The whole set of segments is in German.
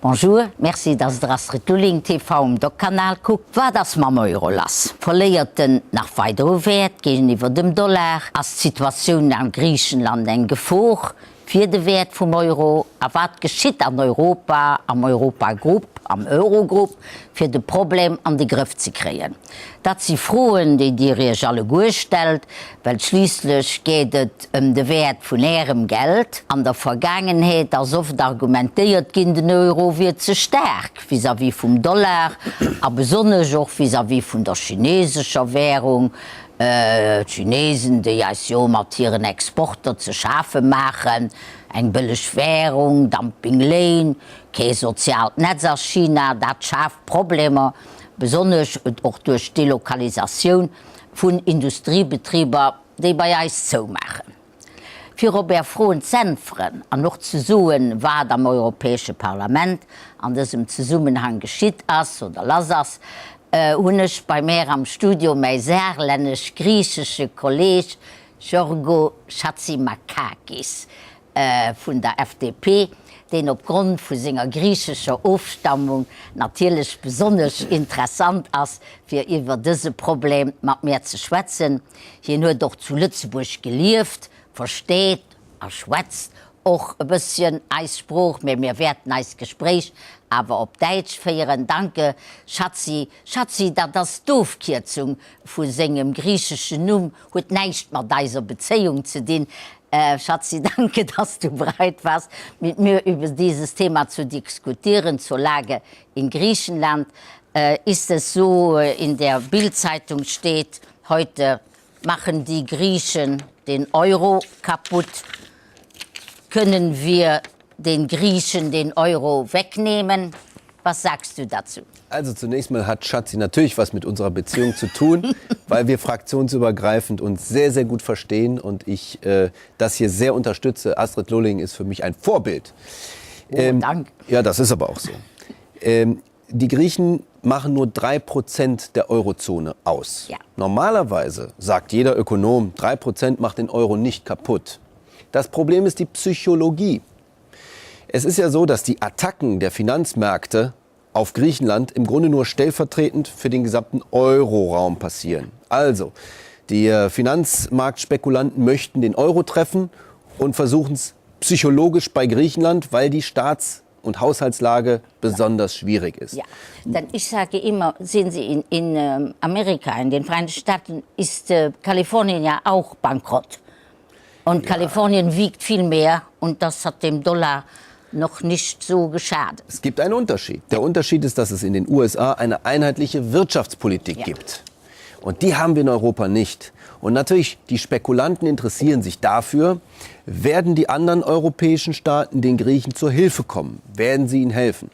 Bonjour, merci, dass der Astrid Lulling TV am Doc-Kanal guckt. War das mam Euro lass? Verleierten nach weiterer Wert gegenüber dem Dollar, als die Situation an Griechenland eng Gefahr für den Wert vom Euro. Was geschieht an Europa, am Europagruppe, am Eurogruppe, für das Problem an den Griff zu kriegen? Das sind Fragen, die ihr alle gut stellt, weil schließlich geht es den Wert von ihrem Geld. An der Vergangenheit, als oft argumentiert, ging der Euro wird zu stark, vis-à-vis vom Dollar, aber besonders auch vis-à-vis von der chinesischen Währung. Chinesen, die ja mit ihren Exporten zu schaffen machen, eine billige Währung, Dumpinglohn, kein soziales Netz aus China, das schafft Probleme, besonders auch durch die Lokalisation von Industriebetrieben, die bei uns zumachen. Für Robert Frohen Zentren und noch zu suchen, was am Europäischen Parlament an diesem Zusammenhang geschieht ist oder lass habe ich bei mir am Studio mein saarländisch-griechischer Kollege Giorgos Chatzimarkakis von der FDP, den aufgrund von seiner griechischen Aufstammung natürlich besonders interessant ist, für über dieses Problem mit mir zu schwätzen. Hier nur doch zu Lützburg gelebt, versteht, schwätzt, auch ein bisschen Eisspruch, wir werden ein Gespräch, aber auf Deutsch für Ihren Danke, Schatzi, da das Doofkürzung von seinem griechischen Namen hat nichts mit dieser Beziehung zu tun. Schatzi, danke, dass du bereit warst, mit mir über dieses Thema zu diskutieren, zur Lage in Griechenland. Ist es so, in der Bild-Zeitung steht, heute machen die Griechen den Euro kaputt. Können wir den Griechen den Euro wegnehmen? Was sagst du dazu? Also zunächst mal hat Schatzi natürlich was mit unserer Beziehung zu tun, weil wir fraktionsübergreifend uns sehr, sehr gut verstehen und ich das hier sehr unterstütze. Astrid Lulling ist für mich ein Vorbild. Danke. Ja, das ist aber auch so. Die Griechen machen nur 3% der Eurozone aus. Ja. Normalerweise sagt jeder Ökonom, 3% macht den Euro nicht kaputt. Das Problem ist die Psychologie. Es ist ja so, dass die Attacken der Finanzmärkte auf Griechenland im Grunde nur stellvertretend für den gesamten Euroraum passieren. Also, die Finanzmarktspekulanten möchten den Euro treffen und versuchen es psychologisch bei Griechenland, weil die Staats- und Haushaltslage besonders schwierig ist. Ja, denn ich sage immer, sehen Sie, in Amerika, in den Vereinigten Staaten, ist Kalifornien ja auch bankrott. Und ja. Kalifornien wiegt viel mehr und das hat dem Dollar noch nicht so geschadet. Es gibt einen Unterschied. Der Unterschied ist, dass es in den USA eine einheitliche Wirtschaftspolitik gibt. Und die haben wir in Europa nicht. Und natürlich, die Spekulanten interessieren sich dafür, werden die anderen europäischen Staaten den Griechen zur Hilfe kommen? Werden sie ihnen helfen?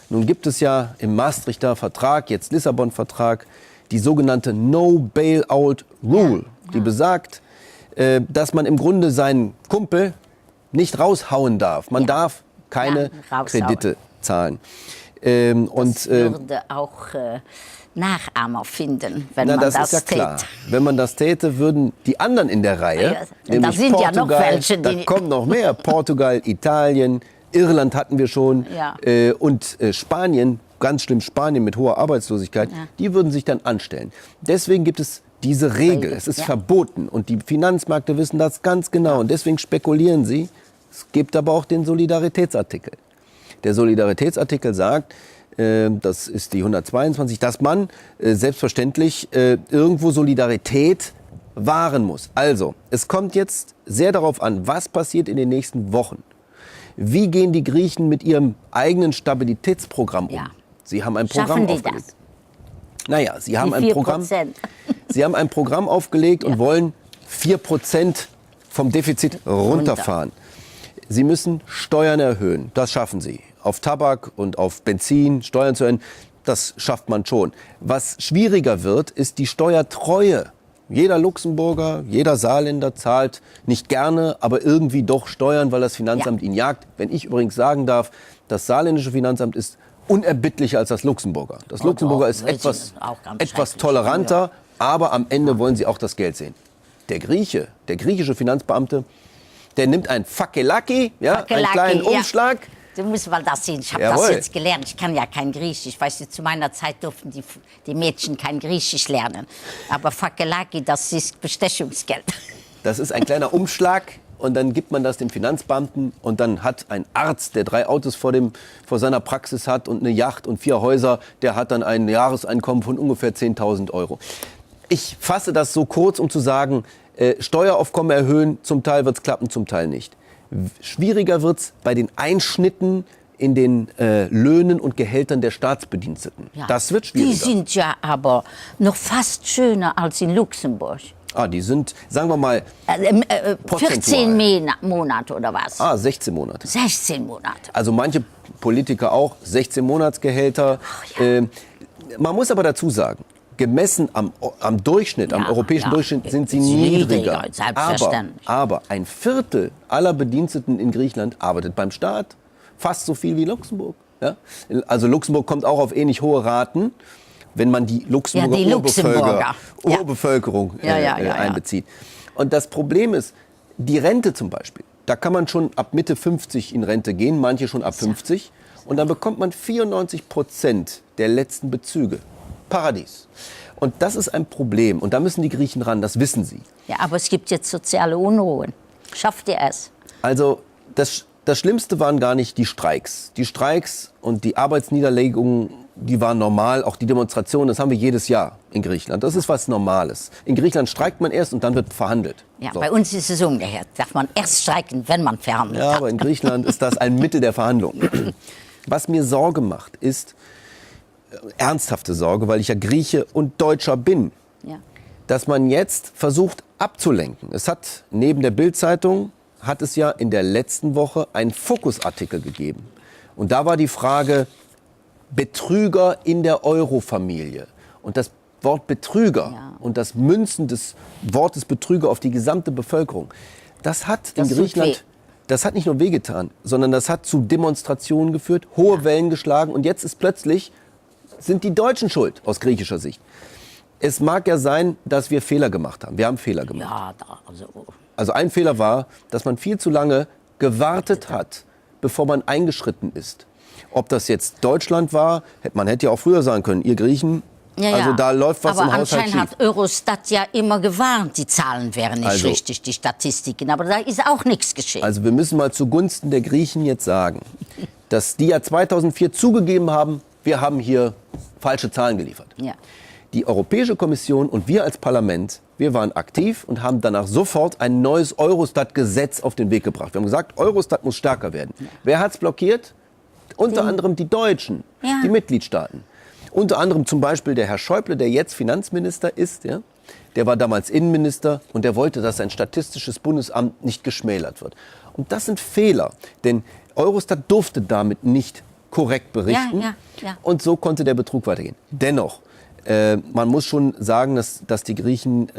Nun gibt es ja im Maastrichter Vertrag, jetzt Lissabon-Vertrag, die sogenannte No-Bailout-Rule, die besagt, dass man im Grunde seinen Kumpel nicht raushauen darf. Man darf keine Kredite zahlen. Das würde auch Nachahmer finden, wenn man das ist ja klar. Wenn man das täte, würden die anderen in der Reihe, da sind Portugal, ja noch welche, da kommen noch mehr, Portugal, Italien, Irland hatten wir schon und Spanien, ganz schlimm Spanien mit hoher Arbeitslosigkeit, die würden sich dann anstellen. Deswegen gibt es diese Regel, es ist verboten und die Finanzmärkte wissen das ganz genau und deswegen spekulieren sie. Es gibt aber auch den Solidaritätsartikel. Der Solidaritätsartikel sagt, das ist die 122, dass man selbstverständlich irgendwo Solidarität wahren muss. Also, es kommt jetzt sehr darauf an, was passiert in den nächsten Wochen. Wie gehen die Griechen mit ihrem eigenen Stabilitätsprogramm um? Ja. Sie haben ein Programm aufgelegt. Das? Naja, Sie haben ein Programm aufgelegt und wollen 4% vom Defizit runterfahren. Sie müssen Steuern erhöhen. Das schaffen Sie. Auf Tabak und auf Benzin Steuern zu erhöhen, das schafft man schon. Was schwieriger wird, ist die Steuertreue. Jeder Luxemburger, jeder Saarländer zahlt nicht gerne, aber irgendwie doch Steuern, weil das Finanzamt ihn jagt. Wenn ich übrigens sagen darf, das saarländische Finanzamt ist unerbittlicher als das Luxemburger. Das Luxemburger ist etwas toleranter, aber am Ende wollen sie auch das Geld sehen. Der griechische Finanzbeamte, der nimmt ein Fakelaki, einen kleinen Umschlag, Du musst mal das sehen. Ich habe Jawohl. das jetzt gelernt. Ich kann ja kein Griechisch. Weißt du, zu meiner Zeit durften die Mädchen kein Griechisch lernen. Aber Fakelaki, das ist Bestechungsgeld. Das ist ein kleiner Umschlag und dann gibt man das dem Finanzbeamten und dann hat ein Arzt, der 3 Autos vor seiner Praxis hat und eine Yacht und 4 Häuser, der hat dann ein Jahreseinkommen von ungefähr 10.000 Euro. Ich fasse das so kurz, um zu sagen, Steueraufkommen erhöhen, zum Teil wird es klappen, zum Teil nicht. Schwieriger wird es bei den Einschnitten in den Löhnen und Gehältern der Staatsbediensteten. Ja. Das wird schwieriger. Die sind ja aber noch schöner als in Luxemburg. Die sind, sagen wir mal, 14 Monate oder was? 16 Monate. 16 Monate. Also manche Politiker auch 16 Monatsgehälter. Man muss aber dazu sagen, gemessen am Durchschnitt, am europäischen Durchschnitt, sind sie niedriger. Selbstverständlich. Aber ein Viertel aller Bediensteten in Griechenland arbeitet beim Staat. Fast so viel wie Luxemburg. Ja? Also Luxemburg kommt auch auf ähnlich hohe Raten, wenn man die Luxemburger Urbevölkerung einbezieht. Und das Problem ist, die Rente zum Beispiel, da kann man schon ab Mitte 50 in Rente gehen, manche schon ab 50. Und dann bekommt man 94% der letzten Bezüge. Paradies. Und das ist ein Problem. Und da müssen die Griechen ran, das wissen sie. Ja, aber es gibt jetzt soziale Unruhen. Schafft ihr es? Also das Schlimmste waren gar nicht die Streiks. Die Streiks und die Arbeitsniederlegungen, die waren normal. Auch die Demonstrationen, das haben wir jedes Jahr in Griechenland. Das ist was Normales. In Griechenland streikt man erst und dann wird verhandelt. Ja, so. Bei uns ist es umgekehrt. Darf man erst streiken, wenn man verhandelt hat. Ja, aber in Griechenland ist das ein Mittel der Verhandlung. Was mir Sorge macht, ist ernsthafte Sorge, weil ich ja Grieche und Deutscher bin, dass man jetzt versucht abzulenken. Es hat neben der Bild-Zeitung hat es ja in der letzten Woche einen Fokus-Artikel gegeben. Und da war die Frage, Betrüger in der Euro-Familie. Und das Wort Betrüger und das Münzen des Wortes Betrüger auf die gesamte Bevölkerung, das hat in Griechenland, das hat nicht nur wehgetan, sondern das hat zu Demonstrationen geführt, hohe Wellen geschlagen. Und jetzt ist plötzlich, sind die Deutschen schuld aus griechischer Sicht. Es mag ja sein, dass wir Fehler gemacht haben. Wir haben Fehler gemacht. Ja, also ein Fehler war, dass man viel zu lange gewartet hat, bevor man eingeschritten ist. Ob das jetzt Deutschland war, man hätte ja auch früher sagen können, ihr Griechen, also da läuft was im Haushalt schief. Aber anscheinend hat Eurostat ja immer gewarnt, die Zahlen wären nicht richtig, die Statistiken. Aber da ist auch nichts geschehen. Also wir müssen mal zugunsten der Griechen jetzt sagen, dass die ja 2004 zugegeben haben, wir haben hier falsche Zahlen geliefert. Ja. Die Europäische Kommission und wir als Parlament, wir waren aktiv und haben danach sofort ein neues Eurostat-Gesetz auf den Weg gebracht. Wir haben gesagt, Eurostat muss stärker werden. Ja. Wer hat es blockiert? Unter anderem die Deutschen, die Mitgliedstaaten. Unter anderem zum Beispiel der Herr Schäuble, der jetzt Finanzminister ist. Ja? Der war damals Innenminister und der wollte, dass ein statistisches Bundesamt nicht geschmälert wird. Und das sind Fehler, denn Eurostat durfte damit nicht korrekt berichten. Und so konnte der Betrug weitergehen. Dennoch, man muss schon sagen, dass die Griechen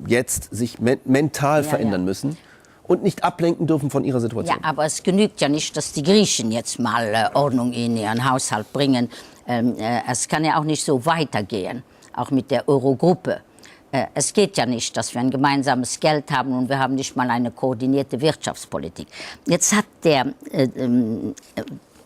jetzt sich mental verändern müssen und nicht ablenken dürfen von ihrer Situation. Ja, aber es genügt ja nicht, dass die Griechen jetzt mal Ordnung in ihren Haushalt bringen. Es kann ja auch nicht so weitergehen, auch mit der Eurogruppe. Es geht ja nicht, dass wir ein gemeinsames Geld haben und wir haben nicht mal eine koordinierte Wirtschaftspolitik. Jetzt hat der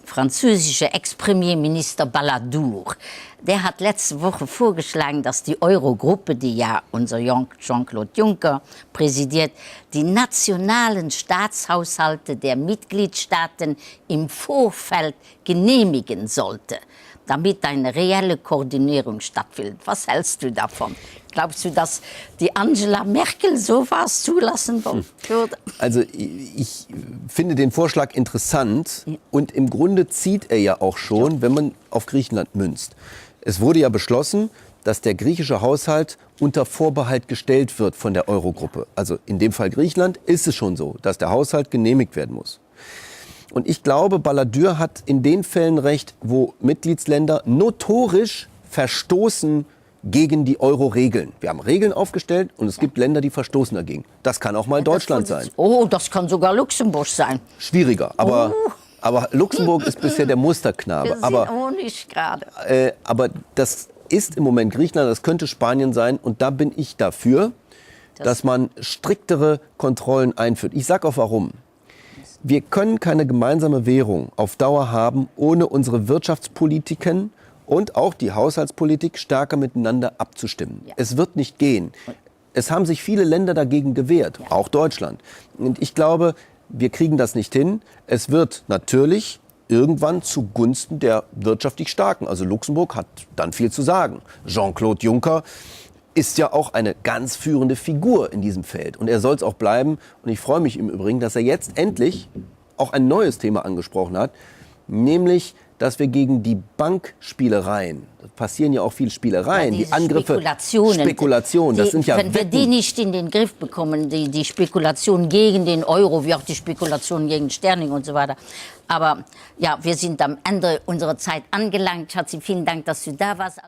französische Ex-Premierminister Balladur, der hat letzte Woche vorgeschlagen, dass die Eurogruppe, die ja unser Jean-Claude Juncker präsidiert, die nationalen Staatshaushalte der Mitgliedstaaten im Vorfeld genehmigen sollte, damit eine reelle Koordinierung stattfindet. Was hältst du davon? Glaubst du, dass die Angela Merkel sowas zulassen würde? Also ich finde den Vorschlag interessant und im Grunde zieht er ja auch schon, wenn man auf Griechenland münzt. Es wurde ja beschlossen, dass der griechische Haushalt unter Vorbehalt gestellt wird von der Eurogruppe. Also in dem Fall Griechenland ist es schon so, dass der Haushalt genehmigt werden muss. Und ich glaube, Balladur hat in den Fällen recht, wo Mitgliedsländer notorisch verstoßen gegen die Euro-Regeln. Wir haben Regeln aufgestellt und es gibt Länder, die verstoßen dagegen. Das kann auch mal Deutschland sein. Oh, das kann sogar Luxemburg sein. Schwieriger, aber Luxemburg ist bisher der Musterknabe. Wir sind auch nicht gerade. Aber das ist im Moment Griechenland, das könnte Spanien sein und da bin ich dafür, dass man striktere Kontrollen einführt. Ich sage auch warum. Wir können keine gemeinsame Währung auf Dauer haben, ohne unsere Wirtschaftspolitiken und auch die Haushaltspolitik stärker miteinander abzustimmen. Ja. Es wird nicht gehen. Es haben sich viele Länder dagegen gewehrt, ja. Auch Deutschland. Und ich glaube, wir kriegen das nicht hin. Es wird natürlich irgendwann zugunsten der wirtschaftlich Starken. Also Luxemburg hat dann viel zu sagen. Jean-Claude Juncker ist ja auch eine ganz führende Figur in diesem Feld. Und er soll es auch bleiben. Und ich freue mich im Übrigen, dass er jetzt endlich auch ein neues Thema angesprochen hat, nämlich, dass wir gegen die Bankspielereien, da passieren ja auch viele Spielereien, die Angriffe, Spekulationen, das sind ja wenn wir die nicht in den Griff bekommen, die Spekulationen gegen den Euro, wie auch die Spekulationen gegen Sterling und so weiter. Aber ja, wir sind am Ende unserer Zeit angelangt. Schatzi, vielen Dank, dass du da warst.